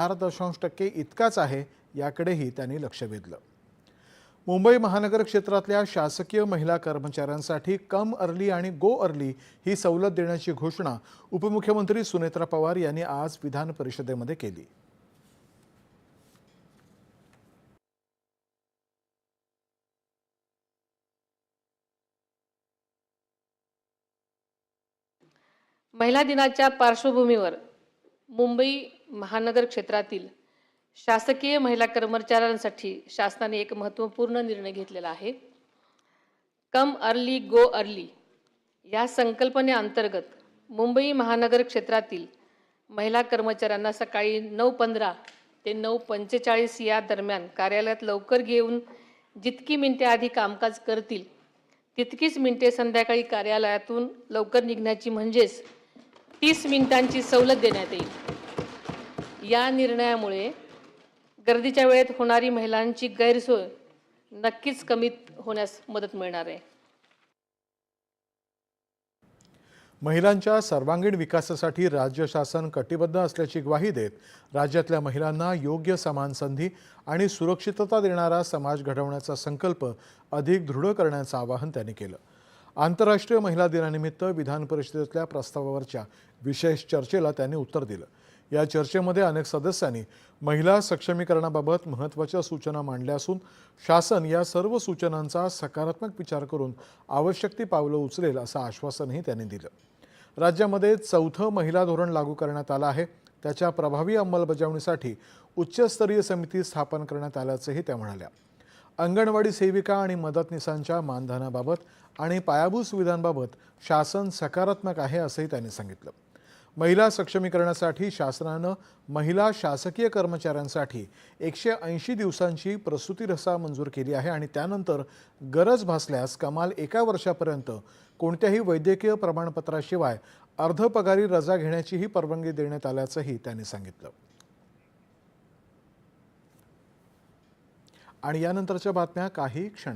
4% इतकाच आहे याकडेही त्यांनी लक्ष वेधलं। मुंबई महानगर क्षेत्रातल्या शासकीय महिला कर्मचाऱ्यांसाठी कम अर्ली आणि गो अर्ली ही सवलत देण्याची घोषणा उपमुख्यमंत्री सुनेत्रा पवार यांनी आज विधान परिषदेमध्ये केली। महिला दिनाच्या पार्श्वभूमीवर मुंबई महानगर क्षेत्रातील शासकीय महिला कर्मचाऱ्यांसाठी शासनाने एक महत्त्वपूर्ण निर्णय घेतलेला आहे। कम अर्ली गो अर्ली या संकल्पनेअंतर्गत मुंबई महानगर क्षेत्रातील महिला कर्मचाऱ्यांना सकाळी 9:15 ते 9:45 या दरम्यान कार्यालयात लवकर घेऊन जितकी मिनिटे आधी कामकाज करतील तितकीच मिनिटे संध्याकाळी कार्यालयातून लवकर निघण्याची म्हणजेच 30 मिनिटांची सवलत देण्यात येईल। या निर्णयामुळे गर्दीच्या वेळेत होणारी महिलांची गैरसोय नक्कीच कमी होण्यास मदत मिळणार आहे। महिलांच्या सर्वांगीण विकासासाठी राज्य शासन कटिबद्ध असल्याची ग्वाही देत राज्यातल्या महिलांना योग्य समान संधी आणि सुरक्षितता देणारा समाज घडवण्याचा संकल्प अधिक दृढ करण्याचं आवाहन त्यांनी केलं। आंतरराष्ट्रीय महिला दिनानिमित्त विधान परिषदेतल्या प्रस्तावावरच्या विशेष चर्चेला त्यांनी उत्तर दिलं। या चर्चेमध्ये अनेक सदस्यांनी महिला सक्षमीकरणाबाबत महत्त्वाच्या सूचना मांडल्या असून शासन या सर्व सूचनांचा सकारात्मक विचार करून आवश्यक ती पावलं उचलेल असं आश्वासनही त्यांनी दिलं। राज्यामध्ये 4थं महिला धोरण लागू करण्यात आलं आहे। त्याच्या प्रभावी अंमलबजावणीसाठी उच्चस्तरीय समिती स्थापन करण्यात आल्याचंही त्या म्हणाल्या। अंगणवाडी सेविका आणि मदतनीसांच्या मानधनाबाबत आणि पायाभूत सुविधांबाबत शासन सकारात्मक आहे असंही त्यांनी सांगितलं। महिला सक्षमीकरणासाठी शासनानं महिला शासकीय कर्मचाऱ्यांसाठी 180 दिवसांची प्रसूती रजा मंजूर केली आहे आणि त्यानंतर गरज भासल्यास कमाल 1 वर्षापर्यंत कोणत्याही वैद्यकीय प्रमाणपत्राशिवाय अर्धपगारी रजा घेण्याचीही परवानगी देण्यात आल्याचंही त्यांनी सांगितलं। आणि यानंतरच्या बातम्या काही क्षणात।